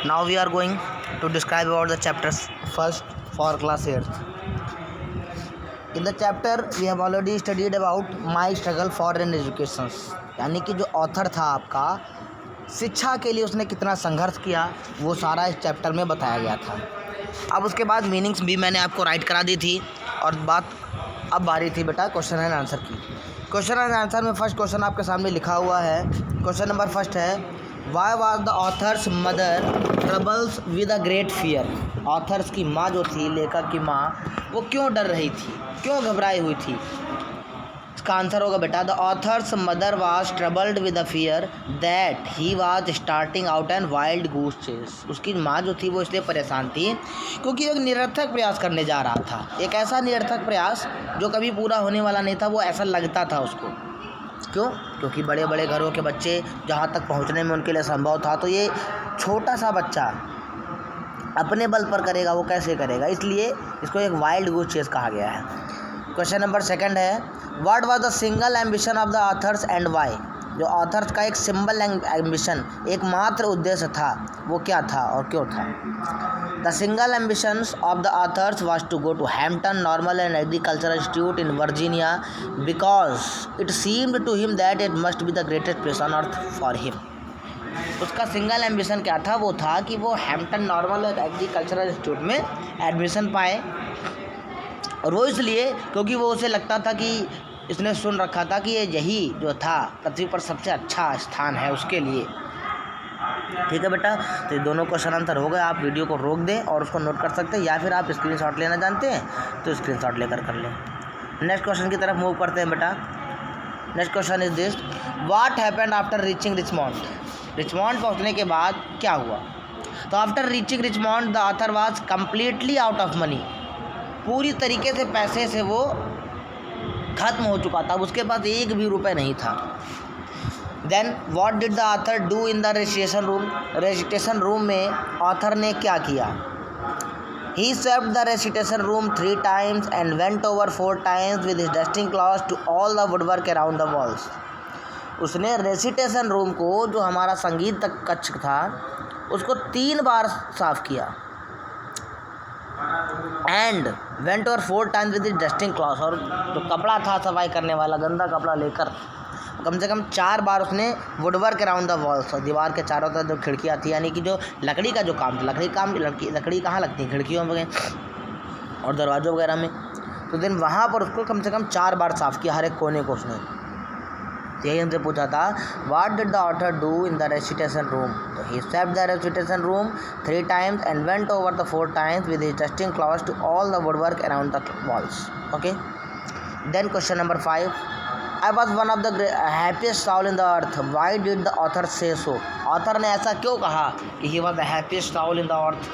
Now we are going to describe about the chapters first for class 8th. In the chapter we have already studied about my struggle for an education. यानी कि जो author था आपका शिक्षा के लिए उसने कितना संघर्ष किया वो सारा इस चैप्टर में बताया गया था। अब उसके बाद मीनिंग्स भी मैंने आपको राइट करा दी थी और बात अब बारी थी बेटा क्वेश्चन एंड आंसर की। क्वेश्चन एंड आंसर में फर्स्ट क्वेश्चन आपके सामने लिखा हुआ है। क्वेश्चन नंबर फर्स्ट है why was the author's mother troubles with a great fear. Authors की माँ जो थी, लेखक की माँ, वो क्यों डर रही थी, क्यों घबराई हुई थी। इसका आंसर होगा बेटा the author's mother was troubled with a fear that he was starting out an wild goose chase. उसकी माँ जो थी वो इसलिए परेशान थी क्योंकि एक निरर्थक प्रयास करने जा रहा था। एक ऐसा निरर्थक प्रयास जो कभी पूरा होने वाला नहीं था, वो ऐसा लगता था उसको। क्यों? क्योंकि बड़े बड़े घरों के बच्चे जहाँ तक पहुँचने में उनके लिए संभव था, तो ये छोटा सा बच्चा अपने बल पर करेगा, वो कैसे करेगा। इसलिए इसको एक वाइल्ड गूस चेस कहा गया है। क्वेश्चन नंबर सेकंड है what was the single ambition of the author's and why. जो ऑथर्स का एक सिंबल एम्बिशन, एकमात्र उद्देश्य था, वो क्या था और क्यों था। The single ambitions of the authors was to go to Hampton normal and agricultural institute in Virginia because it seemed to him that it must be the greatest place on earth for him. उसका single ambition क्या था, वो था कि वो Hampton normal और agricultural institute में admission पाए। और वो इसलिए क्योंकि वो उसे लगता था कि इसने सुन रखा था कि ये यही जो था पृथ्वी पर सबसे अच्छा स्थान है उसके लिए। ठीक है बेटा, तो ये दोनों क्वेश्चन आंसर हो गए। आप वीडियो को रोक दें और उसको नोट कर सकते हैं, या फिर आप स्क्रीनशॉट लेना जानते हैं तो स्क्रीनशॉट लेकर कर लें। नेक्स्ट क्वेश्चन की तरफ मूव करते हैं बेटा। Next question is this what happened after reaching Richmond. Richmond पहुंचने के बाद क्या हुआ। तो after reaching Richmond the author was completely out of money. पूरी तरीके से पैसे से वो ख़त्म हो चुका था, उसके पास एक भी रुपए नहीं था। Then what did the author do in the registration room. Registration room में ऑथर ने क्या किया। He swept the registration room 3 times and went over 4 times with his dusting cloth to all the woodwork around the walls. उसने registration room को, जो हमारा संगीत कक्ष था, उसको 3 बार साफ़ किया and went over 4 times with his dusting cloth. और जो कपड़ा था सफाई करने वाला, गंदा कपड़ा लेकर कम से कम 4 बार उसने वुडवर्क अराउंड द वॉल्स, दीवार के चारों तरफ जो खिड़कियाँ थी, यानी कि जो लकड़ी का जो काम था, लकड़ी कहाँ लगती है, खिड़कियों में और दरवाज़ों वगैरह में। तो दिन वहाँ पर उसको कम से कम 4 बार साफ़ किया, हर एक कोने को उसने। यही हमसे पूछा था what did the author do in the recitation room. तो he swept the recitation room 3 times and went over the 4 times with his dusting cloth to all the woodwork around the walls. Okay, then question number 5 I was one of the happiest soul in the earth why did the author say so. Author ने ऐसा क्यों कहा कि he was the happiest soul in the earth.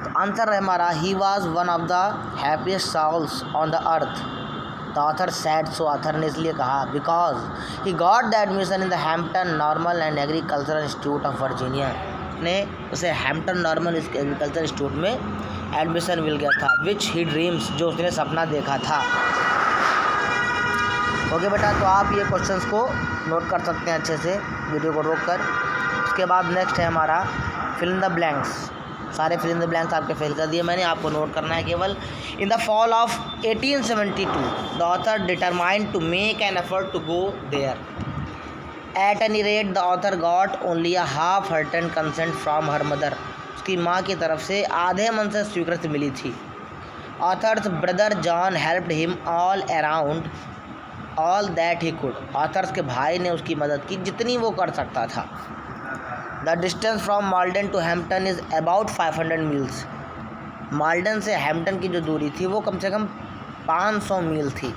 तो answer है हमारा he was one of the happiest souls on the earth. The author said so, author ने इसलिए कहा because he got the admission in the Hampton normal and agricultural institute of Virginia. ने उसे Hampton normal agriculture institute में admission मिल गया था विच ही dreams, जो उसने सपना देखा था। ओके बेटा, तो आप ये क्वेश्चंस को नोट कर सकते हैं अच्छे से वीडियो को रोक कर। उसके बाद नेक्स्ट है हमारा फिल इन द ब्लैंक्स। सारे फिल इन द ब्लैंक्स आपके फिल कर दिए मैंने, आपको नोट करना है केवल। In the fall of 1872 the author determined to make an effort to go there. At any rate the author got only a half hearted consent from her mother. उसकी माँ की तरफ से आधे मन से स्वीकृति मिली थी। Authors brother John helped him all around all that he could. Authors के भाई ने उसकी मदद की जितनी वो कर सकता था। The distance from माल्डन to Hampton is about 500 miles. Malden से हैम्पटन की जो दूरी थी वो कम से कम 500 मील थी।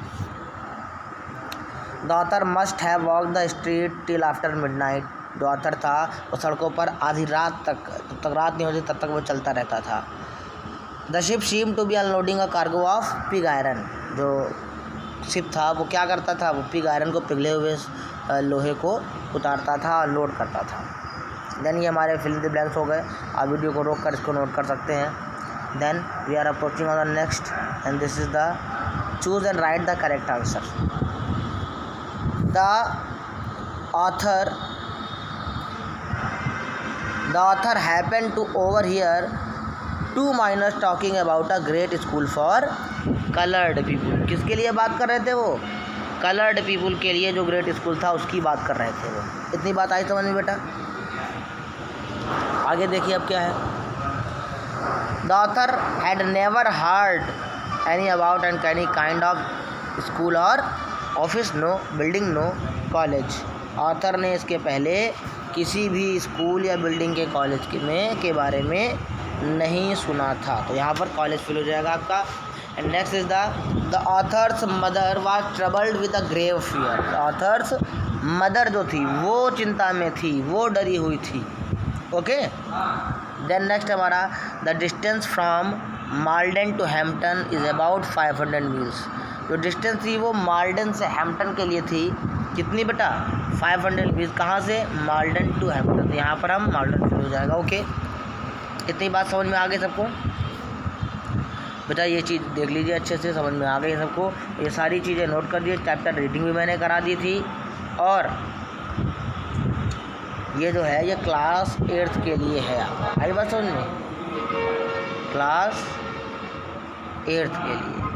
The author must have walk the street till after midnight. जो ऑथर था वो सड़कों पर आधी रात तक, जब तक रात नहीं होती तब तक वो चलता रहता था। The ship seem to be unloading a cargo of pig iron. जो शिप था वो क्या करता था, वो पिग आयरन को, पिघले हुए लोहे को उतारता था और लोड करता था। देन ये हमारे फिल इन द ब्लैंक्स हो गए। आप वीडियो को रोक कर इसको नोट कर सकते हैं। Then we are approaching on the next and this is the choose and write the correct answer. The author the author happen to overhear two miners talking about a great school for coloured people. किसके लिए बात कर रहे थे वो? Coloured people के लिए जो ग्रेट स्कूल था उसकी बात कर रहे थे वो। इतनी बात आई समझ में बेटा? आगे देखिए अब क्या है। The author had never heard any about and any kind of school और office, no building, no college. Author ने इसके पहले किसी भी स्कूल या बिल्डिंग के कॉलेज के बारे में नहीं सुना था। तो यहाँ पर कॉलेज फिल हो जाएगा आपका। And next is the author's mother was troubled with a grave fear. Author's mother जो थी वो चिंता में थी, वो डरी हुई थी। ओके, देन नेक्स्ट हमारा the distance from माल्डन to Hampton is about 500 miles. जो डिस्टेंस थी वो माल्डन से हैम्पटन के लिए थी, कितनी बेटा? 500 मील्स। कहाँ से? माल्डन टू हैम्पटन। यहाँ पर हम माल्डन फिल हो जाएगा। ओके, इतनी बात समझ में आ गई सबको? बेटा ये चीज़ देख लीजिए अच्छे से, समझ में आ गई सबको? ये सारी चीज़ें नोट कर दिए। चैप्टर रीडिंग भी मैंने करा दी थी, और ये जो है ये क्लास 8th के लिए है। आई बात समझ में? क्लास 8th के लिए।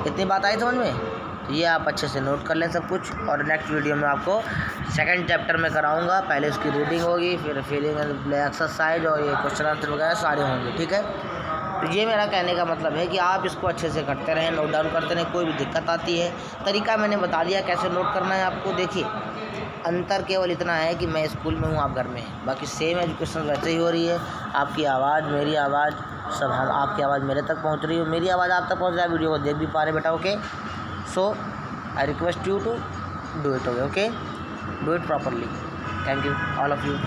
इतनी बात आई समझ में? तो ये आप अच्छे से नोट कर लें सब कुछ। और नेक्स्ट वीडियो में आपको सेकंड चैप्टर में कराऊंगा। पहले उसकी रीडिंग होगी, फिर फीलिंग एक्सरसाइज और ये क्वेश्चन आंसर वगैरह सारे होंगे। ठीक है, तो ये मेरा कहने का मतलब है कि आप इसको अच्छे से करते रहें, नोट डाउन करते रहें। कोई भी दिक्कत आती है, तरीका मैंने बता दिया कैसे नोट करना है आपको। देखिए, अंतर केवल इतना है कि मैं स्कूल में हूँ, आप घर में हैं। बाकी सेम एजुकेशन वैसे ही हो रही है। आपकी आवाज़, मेरी आवाज़, सब हम आपकी आवाज़ मेरे तक पहुँच रही है, मेरी आवाज़ आप तक पहुँच रहा है। वीडियो को देख भी पा रहे बेटा। Okay, so I request you to do it. Okay, do it properly. Thank you all of you.